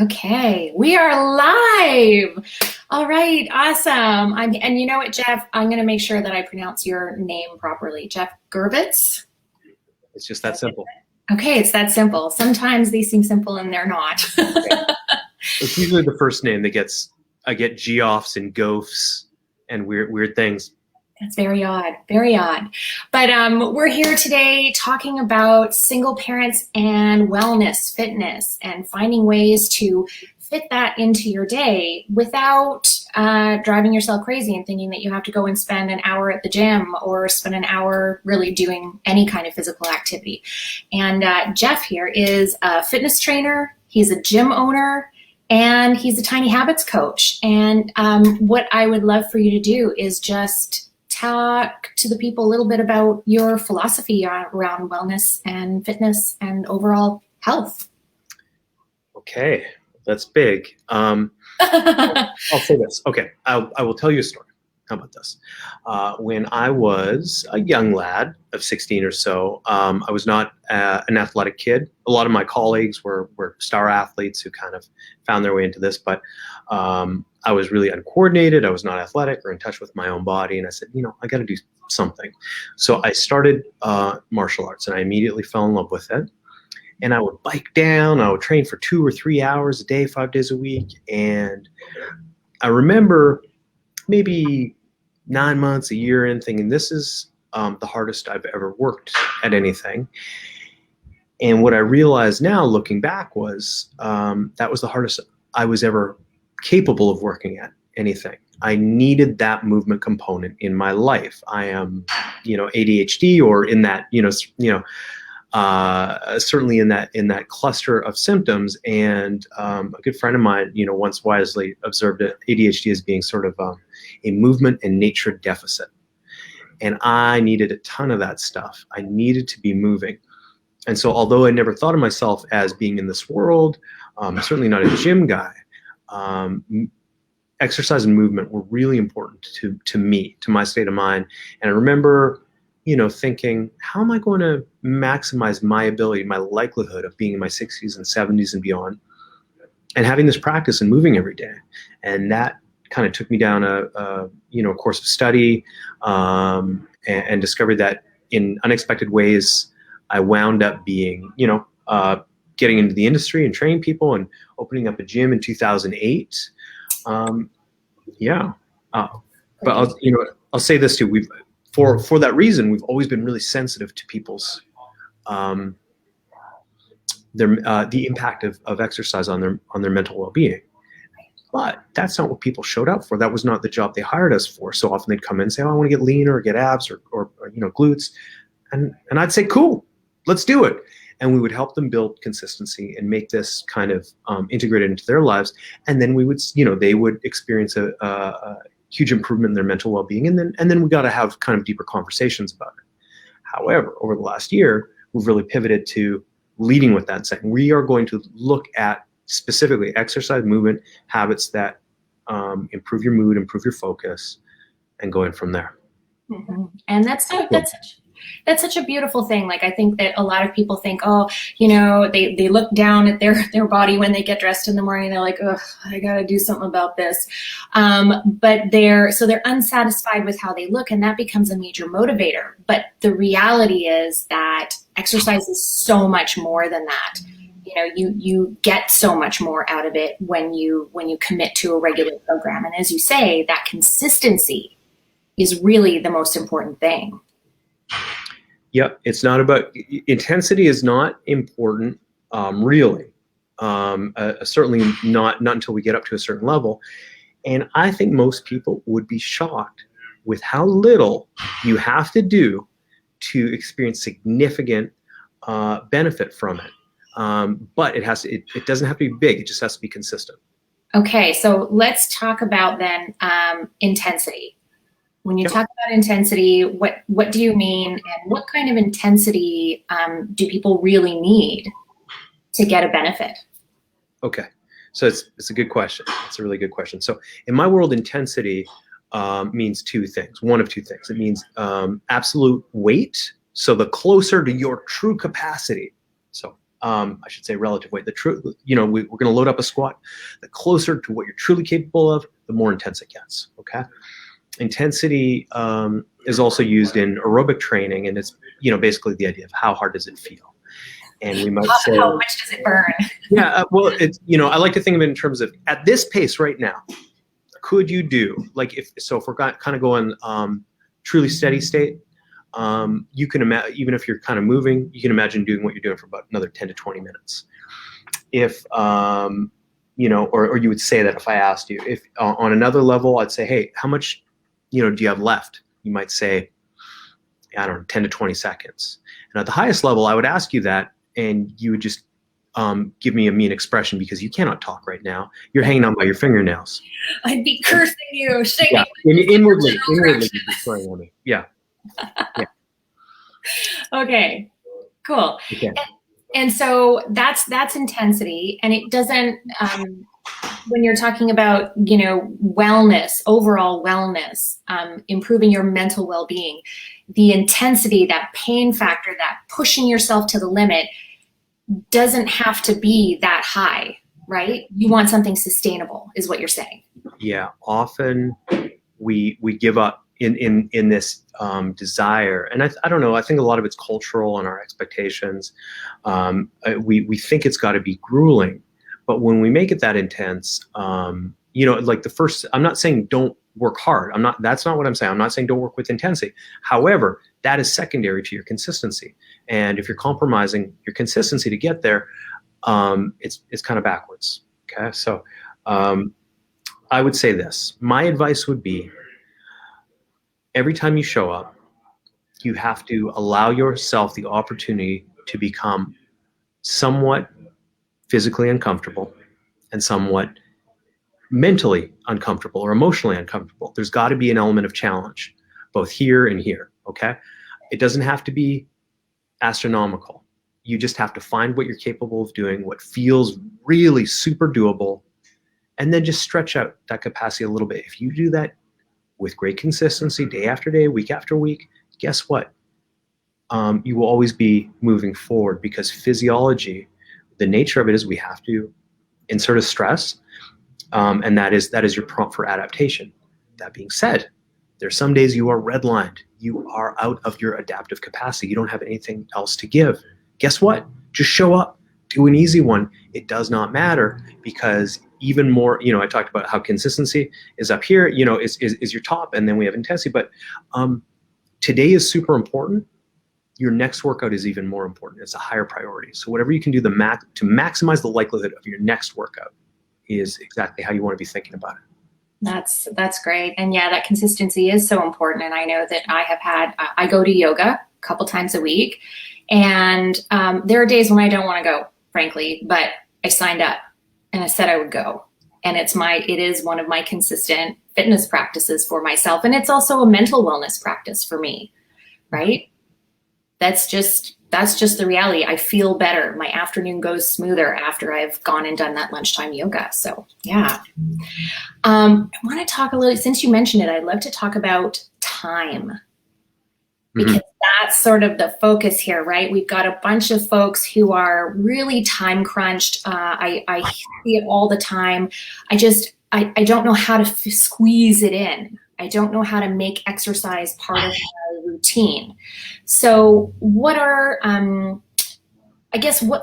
Okay, we are live. All right, awesome. And you know what, Geoff? I'm going to make sure that I pronounce your name properly. Geoff Girvitz? It's just that simple. Okay, it's that simple. Sometimes these seem simple and they're not. Yeah. It's usually the first name that gets, I get Geoffs and Gophs and weird things. That's very odd, very odd. But we're here today talking about single parents and wellness, fitness, and finding ways to fit that into your day without driving yourself crazy and thinking that you have to go and spend an hour at the gym or spend an hour really doing any kind of physical activity. And Geoff here is a fitness trainer. He's a gym owner. And he's a tiny habits coach. And what I would love for you to do is just talk to the people a little bit about your philosophy around wellness and fitness and overall health. Okay, that's big. I'll say this. Okay, I will tell you a story. How about this? When I was a young lad of 16 or so, I was not an athletic kid. A lot of my colleagues were star athletes who kind of found their way into this, but I was really uncoordinated. I was not athletic or in touch with my own body. And I said, I got to do something. So I started martial arts and I immediately fell in love with it. And I would bike down. I would train for 2 or 3 hours a day, 5 days a week. And I remember maybe 9 months, a year in, thinking this is the hardest I've ever worked at anything. And what I realized now, looking back, was that was the hardest I was ever capable of working at anything. I needed that movement component in my life. I am, ADHD or in that, certainly in that cluster of symptoms. And a good friend of mine, once wisely observed ADHD as being sort of a movement and nature deficit. And I needed a ton of that stuff. I needed to be moving. And so although I never thought of myself as being in this world, certainly not a gym guy, exercise and movement were really important to me, to my state of mind. And I remember thinking, how am I going to maximize my ability, my likelihood of being in my 60s and 70s and beyond, and having this practice and moving every day? And that kind of took me down a course of study, and discovered that in unexpected ways, I wound up being, getting into the industry and training people and opening up a gym in 2008. But I'll say this too. For that reason, we've always been really sensitive to people's the impact of exercise on their mental well-being. But that's not what people showed up for. That was not the job they hired us for. So often they'd come in and say, "Oh, I want to get leaner or get abs or glutes," and I'd say, "Cool, let's do it." And we would help them build consistency and make this kind of integrated into their lives. And then we would, they would experience a huge improvement in their mental well-being. And then we got to have kind of deeper conversations about it. However, over the last year, we've really pivoted to leading with that and saying, we are going to look at specifically exercise, movement, habits that improve your mood, improve your focus, and going from there. Mm-hmm. And that's such a beautiful thing. Like, I think that a lot of people think, they look down at their body when they get dressed in the morning. They're like, oh, I got to do something about this. But they're unsatisfied with how they look, and that becomes a major motivator. But the reality is that exercise is so much more than that. You get so much more out of it when you commit to a regular program. And as you say, that consistency is really the most important thing. Yep, it's not about intensity. Is not important, really. Certainly not until we get up to a certain level. And I think most people would be shocked with how little you have to do to experience significant benefit from it. But it doesn't have to be big. It just has to be consistent. Okay, so let's talk about then intensity. When you talk about intensity, what do you mean, and what kind of intensity do people really need to get a benefit? Okay, so it's a good question. It's a really good question. So in my world, intensity means two things. One of two things. It means absolute weight. So the closer to your true capacity. So I should say relative weight. We're going to load up a squat. The closer to what you're truly capable of, the more intense it gets. Okay. Intensity is also used in aerobic training, and it's basically the idea of how hard does it feel. And we might say, how much does it burn? Yeah, well, it's I like to think of it in terms of at this pace right now, could you do if we're kind of going truly steady state, you can imagine, even if you're kind of moving, you can imagine doing what you're doing for about another 10 to 20 minutes. If or you would say that if I asked you, if on another level, I'd say, hey, how much do you have left? You might say, I don't know, 10 to 20 seconds. And at the highest level, I would ask you that, and you would just give me a mean expression because you cannot talk right now. You're hanging on by your fingernails. I'd be cursing you, shaking. Yeah, inwardly you'd be swearing on me. Yeah. Yeah. Okay, cool. Okay. And so that's intensity, and it doesn't. When you're talking about wellness, overall wellness, improving your mental well-being, the intensity, that pain factor, that pushing yourself to the limit, doesn't have to be that high, right? You want something sustainable, is what you're saying. Yeah, often we give up in this desire, and I don't know. I think a lot of it's cultural and our expectations. We think it's got to be grueling, but when we make it that intense, the first. I'm not saying don't work hard. That's not what I'm saying. I'm not saying don't work with intensity. However, that is secondary to your consistency. And if you're compromising your consistency to get there, it's kind of backwards. Okay. So I would say this. My advice would be every time you show up, you have to allow yourself the opportunity to become somewhat physically uncomfortable and somewhat mentally uncomfortable or emotionally uncomfortable. There's got to be an element of challenge, both here and here. Okay. It doesn't have to be astronomical. You just have to find what you're capable of doing, what feels really super doable, and then just stretch out that capacity a little bit. If you do that with great consistency, day after day, week after week, guess what? You will always be moving forward, because physiology, the nature of it is we have to insert a stress, and that is your prompt for adaptation. That being said, there's some days you are redlined. You are out of your adaptive capacity. You don't have anything else to give. Guess what? Just show up. Do an easy one. It does not matter, because even more, I talked about how consistency is up here, is your top, and then we have intensity. But today is super important. Your next workout is even more important. It's a higher priority. So whatever you can do to maximize the likelihood of your next workout is exactly how you want to be thinking about it. That's great. And yeah, that consistency is so important. And I know that I go to yoga a couple times a week, and there are days when I don't want to go, frankly, but I signed up and I said I would go. And it is one of my consistent fitness practices for myself. And it's also a mental wellness practice for me, right? That's just the reality. I feel better. My afternoon goes smoother after I've gone and done that lunchtime yoga. So yeah. I want to talk a little, since you mentioned it, I'd love to talk about time, because that's sort of the focus here, right? We've got a bunch of folks who are really time crunched. I see it all the time. I don't know how to squeeze it in. I don't know how to make exercise part of my routine. So what are,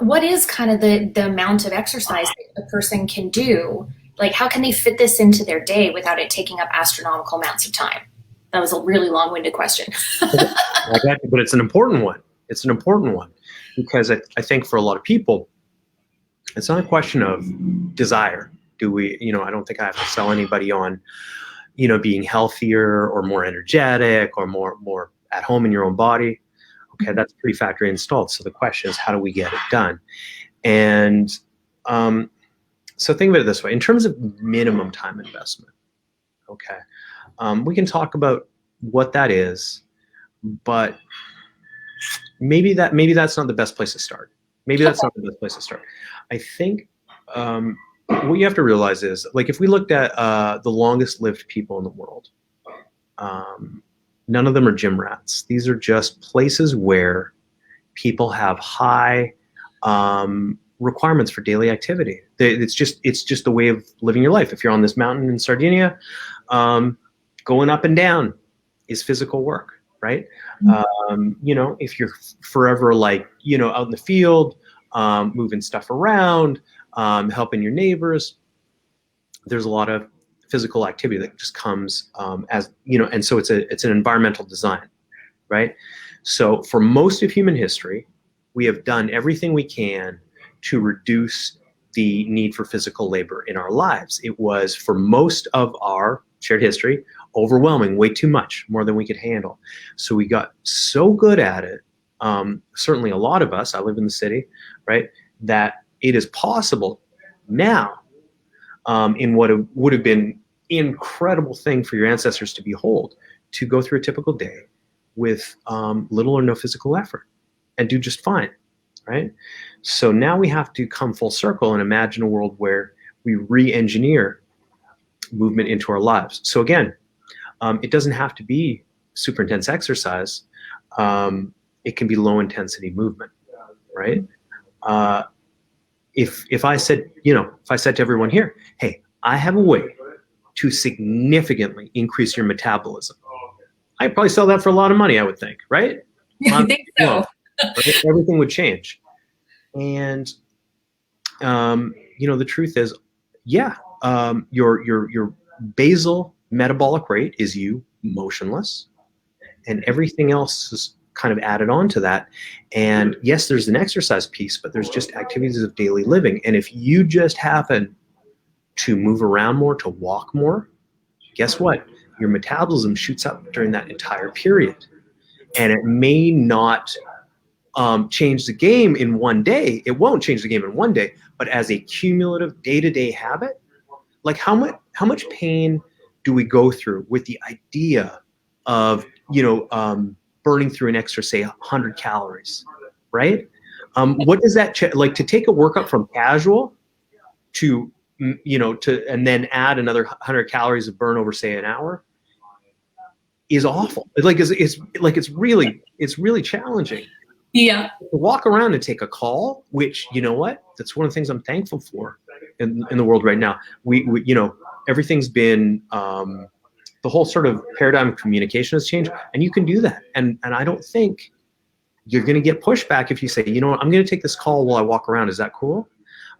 what is kind of the amount of exercise that a person can do? Like, how can they fit this into their day without it taking up astronomical amounts of time? That was a really long-winded question. But it's an important one. It's an important one, because I think for a lot of people, it's not a question of desire. I don't think I have to sell anybody on, being healthier or more energetic or more at home in your own body. Okay, that's pre-factory installed. So the question is, how do we get it done? And so think of it this way, in terms of minimum time investment. Okay, we can talk about what that is, but maybe that's not the best place to start. I think what you have to realize is, if we looked at the longest lived people in the world, none of them are gym rats. These are just places where people have high requirements for daily activity. It's just the way of living your life. If you're on this mountain in Sardinia, going up and down is physical work, right? If you're forever out in the field, moving stuff around, helping your neighbors, there's a lot of physical activity that just comes and so it's an environmental design, right? So for most of human history, we have done everything we can to reduce the need for physical labor in our lives. It was, for most of our shared history, overwhelming, way too much, more than we could handle. So we got so good at it, certainly a lot of us, I live in the city, right, that it is possible now, in what would have been incredible thing for your ancestors to behold, to go through a typical day with little or no physical effort and do just fine, right? So now we have to come full circle and imagine a world where we re-engineer movement into our lives. So again, it doesn't have to be super intense exercise. It can be low intensity movement, right? If I said to everyone here, hey, I have a way to significantly increase your metabolism, I'd probably sell that for a lot of money, I would think, right? I think so. Right? Everything would change. And the truth is, your basal metabolic rate is you motionless, and everything else is kind of added on to that. And yes, there's an exercise piece, but there's just activities of daily living. And if you just happen to move around more, to walk more, guess what? Your metabolism shoots up during that entire period. And it may not change the game in one day. It won't change the game in one day, but as a cumulative day-to-day habit, like how much pain do we go through with the idea of, burning through an extra, say, 100 calories, right? What does that like to take a workout from casual to, and then add another 100 calories of burn over, say, an hour, is awful. It's really challenging. Yeah. To walk around and take a call, which, you know what, that's one of the things I'm thankful for in the world right now. We everything's been, the whole sort of paradigm of communication has changed, and you can do that. And I don't think you're going to get pushback if you say, you know what, I'm going to take this call while I walk around. Is that cool?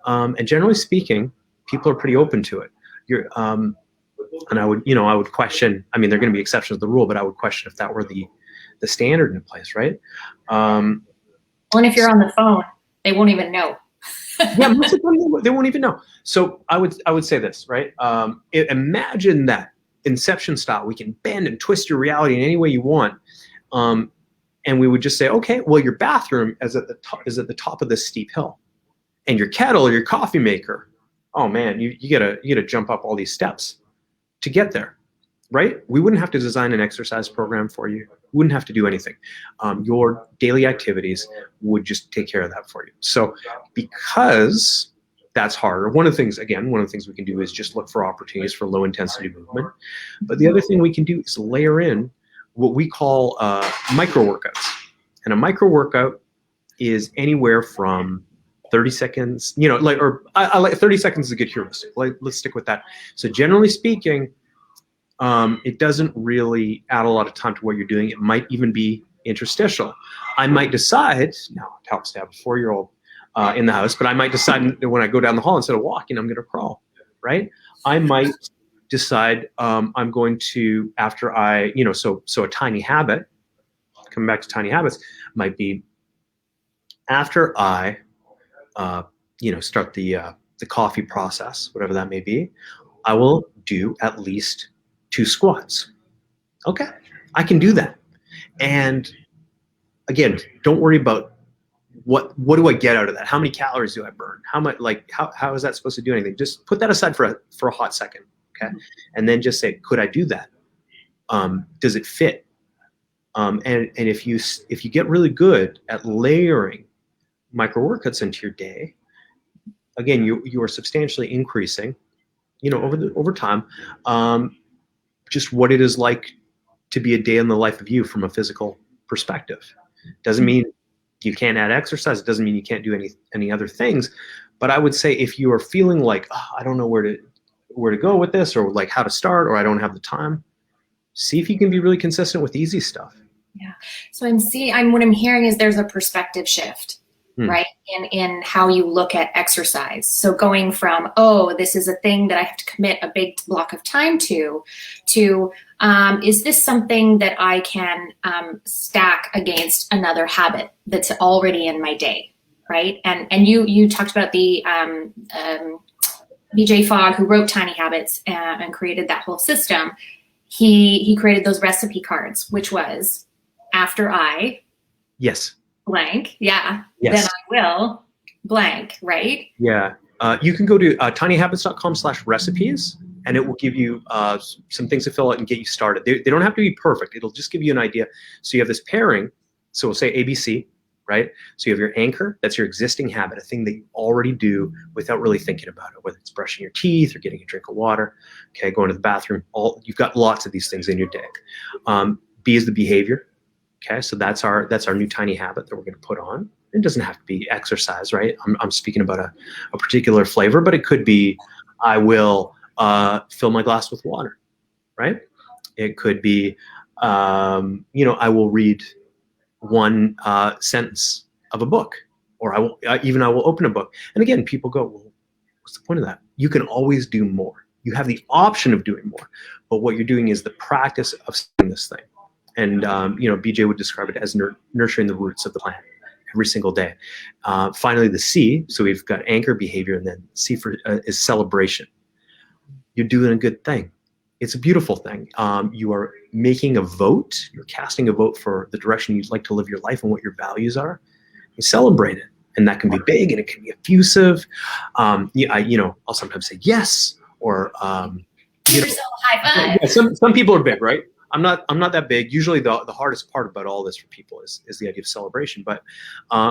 And generally speaking, people are pretty open to it. And I would question, I mean, there are going to be exceptions to the rule, but I would question if that were the standard in place, right? And if you're on the phone, they won't even know. Yeah, most of the time they won't even know. So I would say this, right? Imagine that Inception style. We can bend and twist your reality in any way you want, and we would just say, okay, well, your bathroom is at the top of this steep hill, and your kettle or your coffee maker, oh man, you gotta jump up all these steps to get there, right? We wouldn't have to design an exercise program for you. We wouldn't have to do anything. Your daily activities would just take care of that for you. So because that's harder, one of the things we can do is just look for opportunities for low intensity movement. But the other thing we can do is layer in what we call micro workouts. And a micro workout is anywhere from 30 seconds, I like 30 seconds is a good heuristic. Let's stick with that. So generally speaking, it doesn't really add a lot of time to what you're doing. It might even be interstitial. I might decide, now it helps to have a 4-year-old in the house, but I might decide that when I go down the hall, instead of walking, I'm going to crawl, right? I might decide I'm going to, after I, so a tiny habit, coming back to tiny habits, might be after I, start the coffee process, whatever that may be, I will do at least 2 squats. Okay, I can do that. And again, don't worry about what do I get out of that? How many calories do I burn? How much, how is that supposed to do anything? Just put that aside for a hot second, okay? And then just say, could I do that? Does it fit? And if you get really good at layering micro workouts into your day, again, you are substantially increasing, over time, just what it is like to be a day in the life of you from a physical perspective. Doesn't mean You can't add exercise. It doesn't mean you can't do any other things. But I would say if you are feeling like, oh, I don't know where to go with this, or like how to start, or I don't have the time, see if you can be really consistent with easy stuff. Yeah. So what I'm hearing is there's a perspective shift, right? In how you look at exercise. So going from, oh, this is a thing that I have to commit a big block of time to, is this something that I can stack against another habit that's already in my day, right? And you talked about the BJ Fogg, who wrote Tiny Habits and created that whole system. He created those recipe cards, which was after I blank, then I will blank, right? Yeah. You can go to tinyhabits.com/recipes, and it will give you some things to fill out and get you started. They don't have to be perfect. It'll just give you an idea. So you have this pairing. So we'll say ABC, right? So you have your anchor. That's your existing habit, a thing that you already do without really thinking about it, whether it's brushing your teeth or getting a drink of water, okay, going to the bathroom. You've got lots of these things in your day. B is the behavior. Okay, so that's our new tiny habit that we're going to put on. It doesn't have to be exercise, right? I'm speaking about a particular flavor, but it could be I will fill my glass with water, right? It could be I will read one sentence of a book, or I will open a book. And again, people go, well, what's the point of that? You can always do more. You have the option of doing more, but what you're doing is the practice of saying this thing. And BJ would describe it as nurturing the roots of the plant every single day. Finally, the C. So we've got anchor, behavior, and then C is celebration. You're doing a good thing. It's a beautiful thing. You are making a vote. You're casting a vote for the direction you'd like to live your life and what your values are. You celebrate it, and that can be big and it can be effusive. I'll sometimes say yes, or high five. Some people are big, right? I'm not that big. Usually the hardest part about all this for people is the idea of celebration. But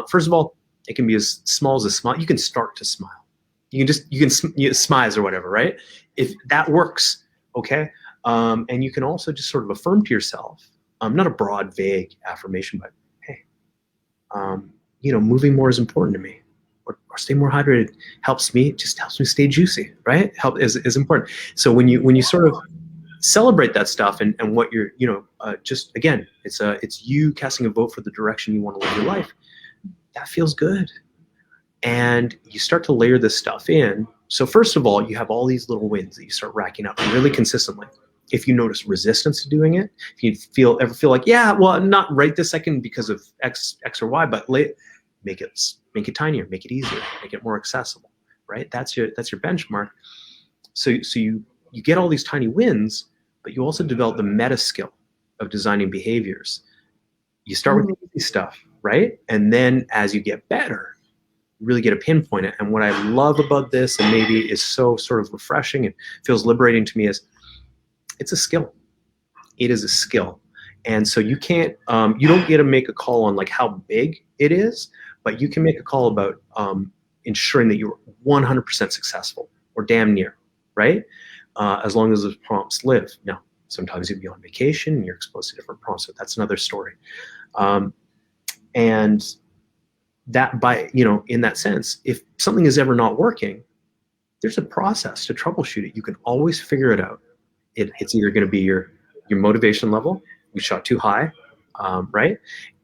first of all, it can be as small as a smile. You can start to smile. You can smize or whatever, right? If that works, okay. And you can also just sort of affirm to yourself, not a broad, vague affirmation, but hey, moving more is important to me, or stay more hydrated helps me stay juicy, right? Help is important. So when you sort of celebrate that stuff and what you're, just again, it's you casting a vote for the direction you want to live your life. That feels good. And you start to layer this stuff in. So first of all, you have all these little wins that you start racking up really consistently. If you notice resistance to doing it, if you ever feel like, yeah, well, not right this second because of X or Y, but make it tinier, make it easier, make it more accessible, right? That's your benchmark. So you get all these tiny wins, but you also develop the meta skill of designing behaviors. You start with the easy stuff, right? And then as you get better, you really get to pinpoint it. And what I love about this, and maybe is so sort of refreshing and feels liberating to me, is it's a skill. It is a skill. And so you can't, you don't get to make a call on like how big it is, but you can make a call about ensuring that you're 100% successful or damn near, right? As long as the prompts live. Now, sometimes you'll be on vacation and you're exposed to different prompts, but that's another story. And that in that sense, if something is ever not working, there's a process to troubleshoot it. You can always figure it out. It's either going to be your motivation level, you shot too high, right?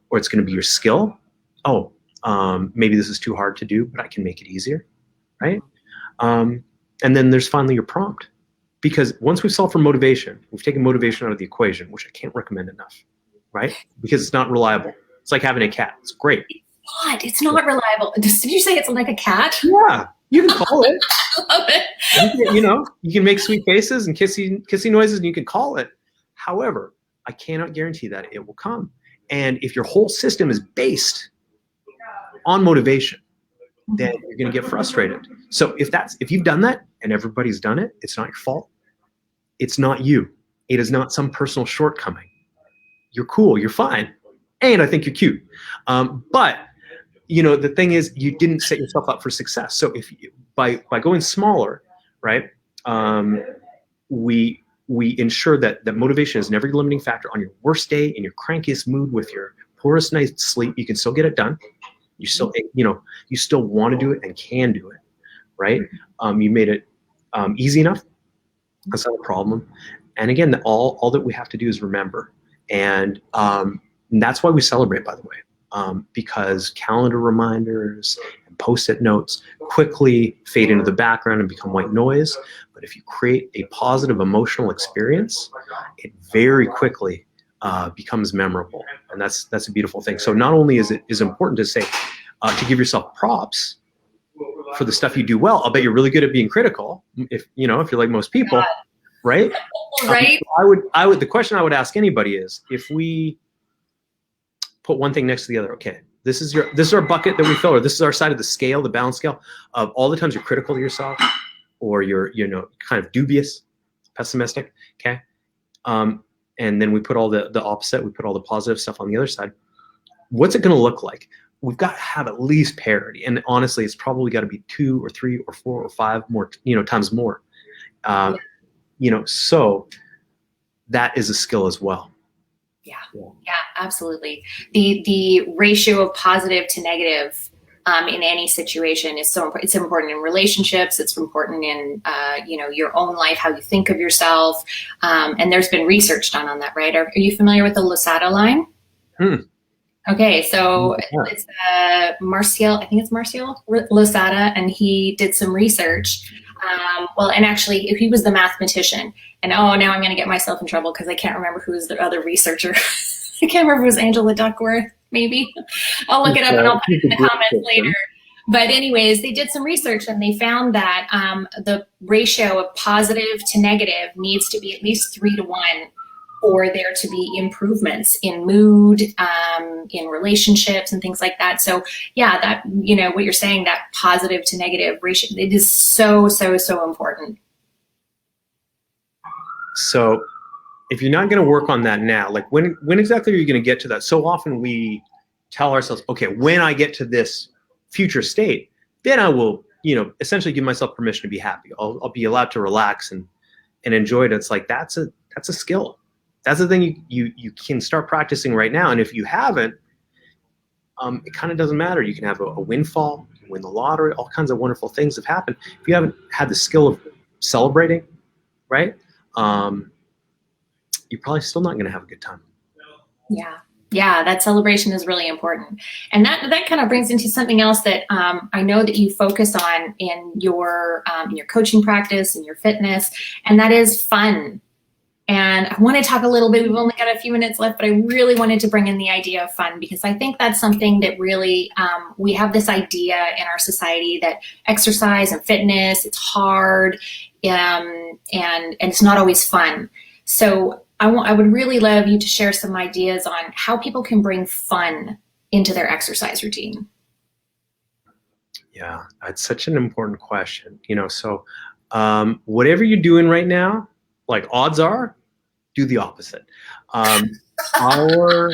Or it's going to be your skill. Oh, maybe this is too hard to do, but I can make it easier, right? And then there's finally your prompt. Because once we've solved for motivation, we've taken motivation out of the equation, which I can't recommend enough, right? Because it's not reliable. It's like having a cat. It's great. It's not reliable. Did you say it's like a cat? Yeah, you can call it. I love it. You can make sweet faces and kissy noises, and you can call it. However, I cannot guarantee that it will come. And if your whole system is based on motivation, then you're going to get frustrated. So if you've done that and everybody's done it, it's not your fault. It's not you. It is not some personal shortcoming. You're cool. You're fine. And I think you're cute. But the thing is, you didn't set yourself up for success. So if by going smaller, right, we ensure that motivation is never your limiting factor. On your worst day, in your crankiest mood, with your poorest night's sleep, you can still get it done. You still, you still want to do it and can do it, right? You made it easy enough. That's not a problem. And again, all that we have to do is remember. And that's why we celebrate, by the way, because calendar reminders and Post-it notes quickly fade into the background and become white noise. But if you create a positive emotional experience, it very quickly becomes memorable. And that's a beautiful thing. So not only is it important to say, to give yourself props for the stuff you do well. I'll bet you're really good at being critical, if you're like most people, right? Right. I would. The question I would ask anybody is, if we put one thing next to the other, okay, this is our bucket that we fill, or this is our side of the scale, the balance scale of all the times you're critical to yourself, or you're kind of dubious, pessimistic, okay, and then we put all the opposite, we put all the positive stuff on the other side. What's it going to look like? We've got to have at least parity, and honestly, it's probably got to be 2 or 3 or 4 or 5 more, times more. So that is a skill as well. Yeah, absolutely. The ratio of positive to negative in any situation is so important. It's important in relationships. It's important in your own life, how you think of yourself. And there's been research done on that, right? Are you familiar with the Losada line? Okay, so it's Marcial, I think it's Marcial Losada, and he did some research. And actually, he was the mathematician. And now I'm going to get myself in trouble because I can't remember who was the other researcher. I can't remember if it was Angela Duckworth, maybe. I'll look it up and I'll put it in the comments later. But anyways, they did some research and they found that the ratio of positive to negative needs to be at least 3 to 1 for there to be improvements in mood, in relationships and things like that. So yeah, that, what you're saying, that positive to negative ratio, it is so, so, so important. So if you're not going to work on that now, like when exactly are you going to get to that? So often we tell ourselves, okay, when I get to this future state, then I will, essentially give myself permission to be happy. I'll be allowed to relax and enjoy it. It's like, that's a skill. That's the thing you can start practicing right now. And if you haven't, it kind of doesn't matter. You can have a windfall, you can win the lottery, all kinds of wonderful things have happened. If you haven't had the skill of celebrating, right, you're probably still not going to have a good time. Yeah, that celebration is really important. And that kind of brings into something else that I know that you focus on in your coaching practice and your fitness, and that is fun. And I want to talk a little bit, we've only got a few minutes left, but I really wanted to bring in the idea of fun, because I think that's something that really, we have this idea in our society that exercise and fitness, it's hard, and it's not always fun. So I would really love you to share some ideas on how people can bring fun into their exercise routine. Yeah, it's such an important question. So whatever you're doing right now, like odds are, do the opposite. Our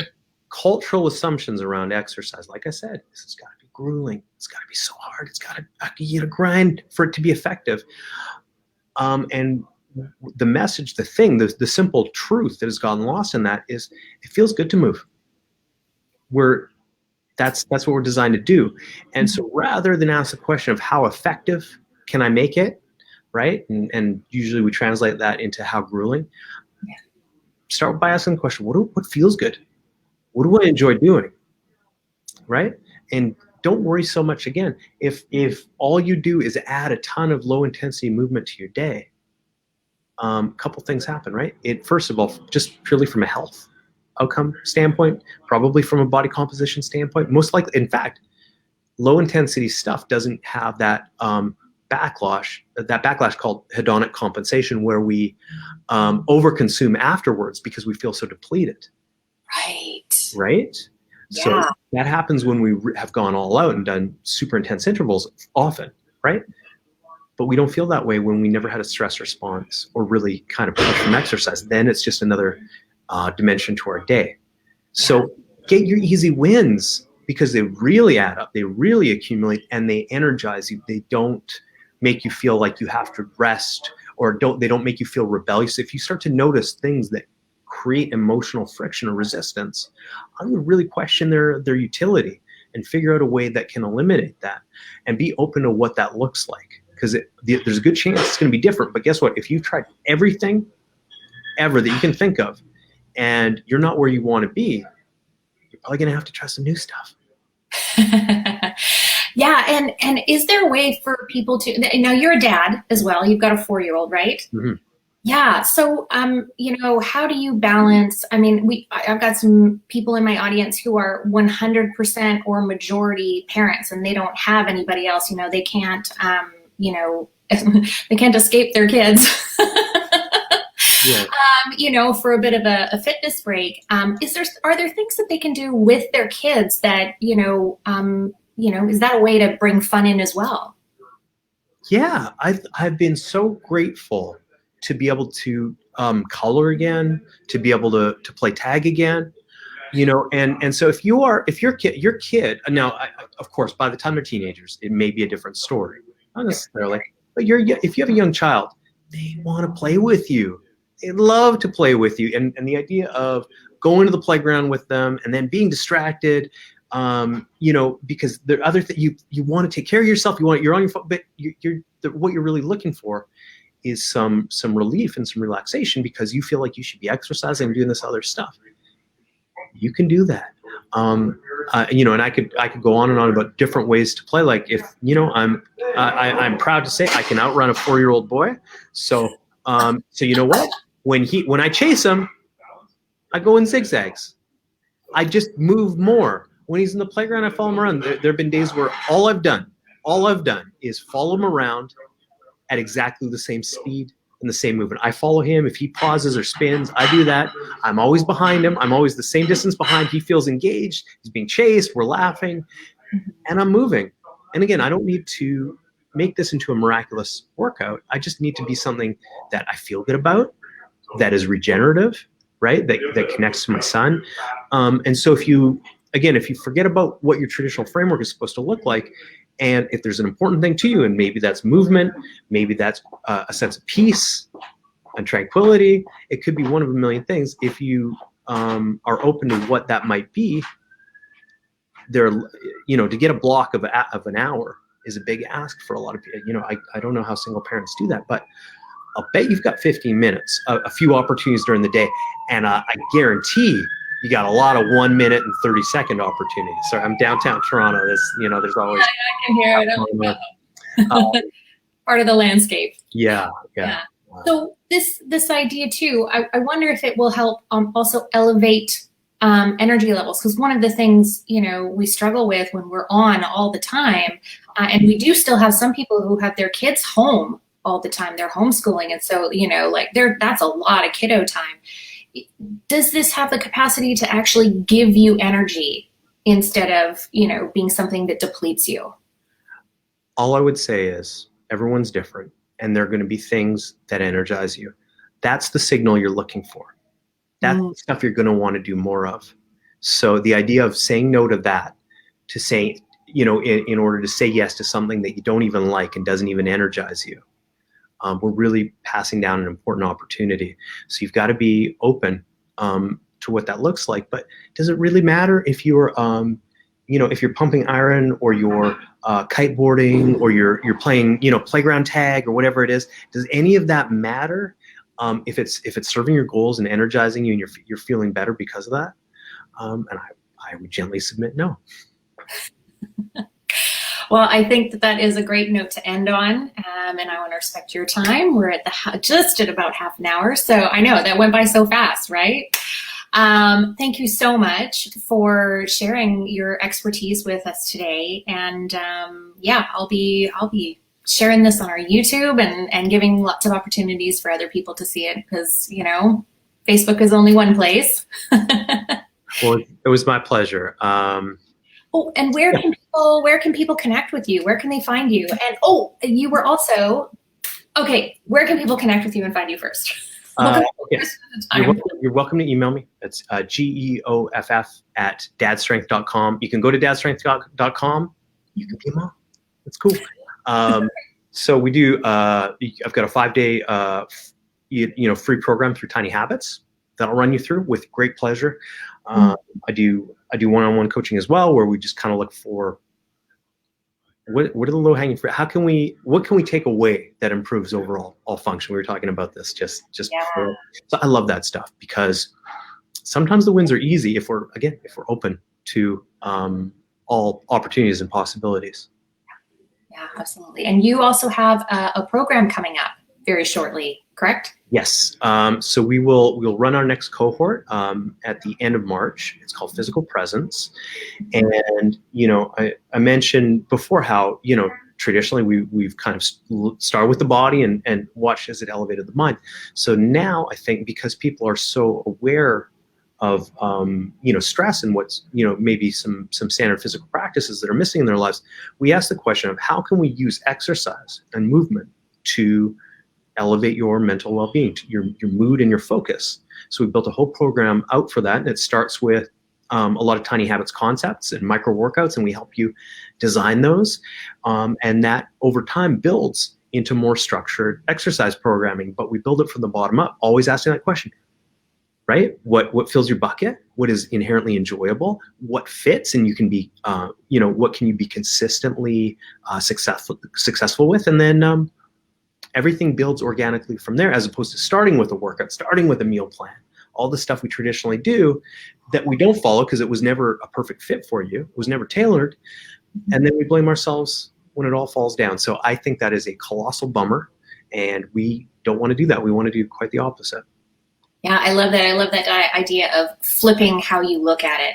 cultural assumptions around exercise, like I said, this has got to be grueling. It's got to be so hard. It's got to grind for it to be effective. And the message, the thing, the simple truth that has gotten lost in that is it feels good to move. That's what we're designed to do. And so rather than ask the question of how effective can I make it, right? And usually we translate that into how grueling. Start by asking the question, what feels good? What do I enjoy doing? Right? And don't worry so much again. If all you do is add a ton of low intensity movement to your day, a couple things happen, right? First of all, just purely from a health outcome standpoint, probably from a body composition standpoint, most likely, in fact, low intensity stuff doesn't have that backlash called hedonic compensation, where we overconsume afterwards because we feel so depleted. Right? Yeah. So that happens when we have gone all out and done super intense intervals often, right? But we don't feel that way when we never had a stress response or really kind of push from exercise. Then it's just another dimension to our day. So get your easy wins, because they really add up, they really accumulate, and they energize you. They don't make you feel like you have to rest, or they don't make you feel rebellious. If you start to notice things that create emotional friction or resistance, I would really question their utility. and figure out a way that can eliminate that and be open to what that looks like. Because there's a good chance it's going to be different. But guess what? If you've tried everything ever that you can think of and you're not where you want to be, you're probably going to have to try some new stuff. Yeah. And is there a way for people to, now you're a dad as well. You've got a 4-year-old, right? Mm-hmm. Yeah. So, how do you balance? I mean, I've got some people in my audience who are 100% or majority parents, and they don't have anybody else. They can't, they can't escape their kids. Yeah. For a bit of a fitness break. Are there things that they can do with their kids that, is that a way to bring fun in as well? Yeah, I've been so grateful to be able to color again, to be able to play tag again, and so if your kid now, of course, by the time they're teenagers, it may be a different story, not necessarily, but if you have a young child, they want to play with you. They love to play with you, and the idea of going to the playground with them and then being distracted, because there are other things you want to take care of yourself. You're on your phone, but what you're really looking for is some relief and some relaxation because you feel like you should be exercising and doing this other stuff. You can do that. And I could go on and on about different ways to play. Like if, I'm proud to say I can outrun a 4-year-old boy. So you know what? When I chase him, I go in zigzags. I just move more. When he's in the playground, I follow him around. There have been days where all I've done is follow him around at exactly the same speed and the same movement. I follow him. If he pauses or spins, I do that. I'm always behind him. I'm always the same distance behind. He feels engaged. He's being chased. We're laughing. And I'm moving. And again, I don't need to make this into a miraculous workout. I just need to be something that I feel good about, that is regenerative, right? That connects to my son. And so if you forget about what your traditional framework is supposed to look like, and if there's an important thing to you, and maybe that's movement, maybe that's a sense of peace and tranquility, it could be one of a million things. If you are open to what that might be, to get a block of an hour is a big ask for a lot of people. I don't know how single parents do that, but I'll bet you've got 15 minutes, a few opportunities during the day, and I guarantee you got a lot of 1 minute and 30-second opportunities. So I'm downtown Toronto. There's always. I can hear it. Part of the landscape. Yeah. So this idea too, I wonder if it will help also elevate energy levels, because one of the things we struggle with when we're on all the time, and we do still have some people who have their kids home all the time. They're homeschooling, and so that's a lot of kiddo time. Does this have the capacity to actually give you energy instead of, being something that depletes you? All I would say is everyone's different, and there are going to be things that energize you. That's the signal you're looking for. That's the stuff you're going to want to do more of. So the idea of saying no to that, to say, in order to say yes to something that you don't even like and doesn't even energize you, we're really passing down an important opportunity. So you've got to be open to what that looks like. But does it really matter if you're, if you're pumping iron or you're kiteboarding or you're playing, playground tag or whatever it is? Does any of that matter if it's serving your goals and energizing you and you're feeling better because of that? And I would gently submit no. Well, I think that is a great note to end on, and I want to respect your time. We're at just at about half an hour, so I know that went by so fast, right? Thank you so much for sharing your expertise with us today, and I'll be sharing this on our YouTube and giving lots of opportunities for other people to see it, because Facebook is only one place. Well, it was my pleasure. And where can people connect with you? Where can they find you? And you were also where can people connect with you and find you first? You're welcome to email me. It's geoff@dadstrength.com. You can go to dadstrength.com. You can be a mom. That's cool. So we do. I've got a 5-day free program through Tiny Habits that I'll run you through with great pleasure. I do I do one-on-one coaching as well, where we just kind of look for what are the low-hanging fruit. What can we take away that improves overall all function? We were talking about this just before. So I love that stuff, because sometimes the wins are easy if we're open to all opportunities and possibilities. Yeah, absolutely. And you also have a program coming up very shortly, correct? Yes. So we'll run our next cohort at the end of March. It's called Physical Presence. And, I mentioned before how, traditionally we've kind of started with the body and watched as it elevated the mind. So now I think, because people are so aware of, stress and what's, maybe some standard physical practices that are missing in their lives, we ask the question of how can we use exercise and movement to elevate your mental well-being, your mood and your focus. So we built a whole program out for that, and it starts with a lot of tiny habits concepts and micro workouts, and we help you design those, and that over time builds into more structured exercise programming. But we build it from the bottom up, always asking that question, right? What fills your bucket? What is inherently enjoyable? What fits? And you can be, what can you be consistently successful with? And then everything builds organically from there, as opposed to starting with a workout, starting with a meal plan, all the stuff we traditionally do that we don't follow because it was never a perfect fit for you. It was never tailored. And then we blame ourselves when it all falls down. So I think that is a colossal bummer, and we don't want to do that. We want to do quite the opposite. Yeah, I love that. I love that idea of flipping how you look at it,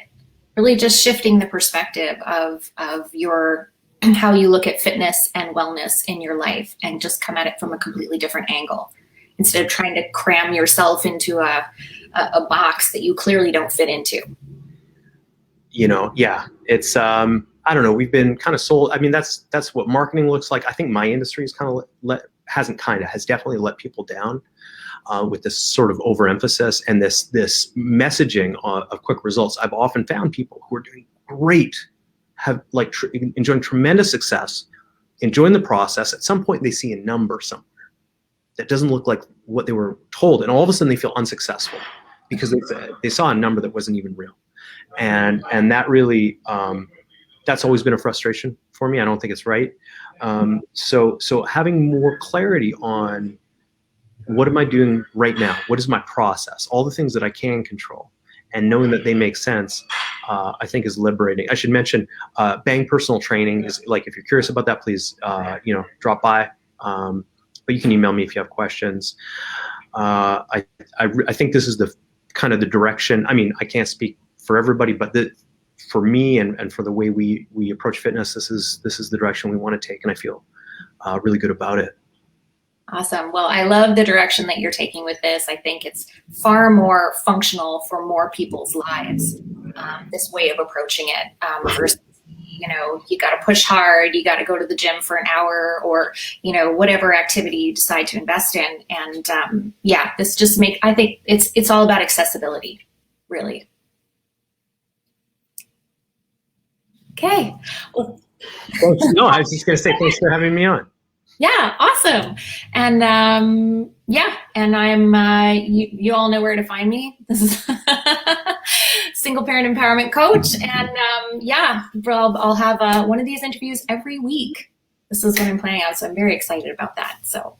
really just shifting the perspective of your how you look at fitness and wellness in your life, and just come at it from a completely different angle, instead of trying to cram yourself into a box that you clearly don't fit into. Yeah, it's, I don't know, we've been kind of sold. I mean, that's what marketing looks like. I think my industry is kind of has definitely let people down with this sort of overemphasis and this messaging of quick results. I've often found people who are doing great, have enjoying tremendous success, enjoying the process. At some point they see a number somewhere that doesn't look like what they were told, and all of a sudden they feel unsuccessful because they saw a number that wasn't even real. And that really, that's always been a frustration for me. I don't think it's right. So having more clarity on what am I doing right now? What is my process? All the things that I can control, and knowing that they make sense, I think is liberating. I should mention, Bang Personal Training is, like, if you're curious about that, please, drop by. But you can email me if you have questions. I think this is the kind of the direction. I mean, I can't speak for everybody, but for me and for the way we approach fitness, this is the direction we want to take, and I feel really good about it. Awesome. Well, I love the direction that you're taking with this. I think it's far more functional for more people's lives, this way of approaching it, versus, you got to push hard, you got to go to the gym for an hour, or, whatever activity you decide to invest in. And this just I think it's all about accessibility, really. Okay. Well, no, I was just going to say thanks for having me on. Yeah, awesome. And and I'm you all know where to find me. This is Single Parent Empowerment Coach, and I'll have one of these interviews every week. This is what I'm planning out, so I'm very excited about that. So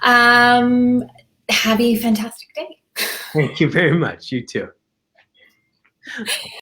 have a fantastic day. Thank you very much. You too.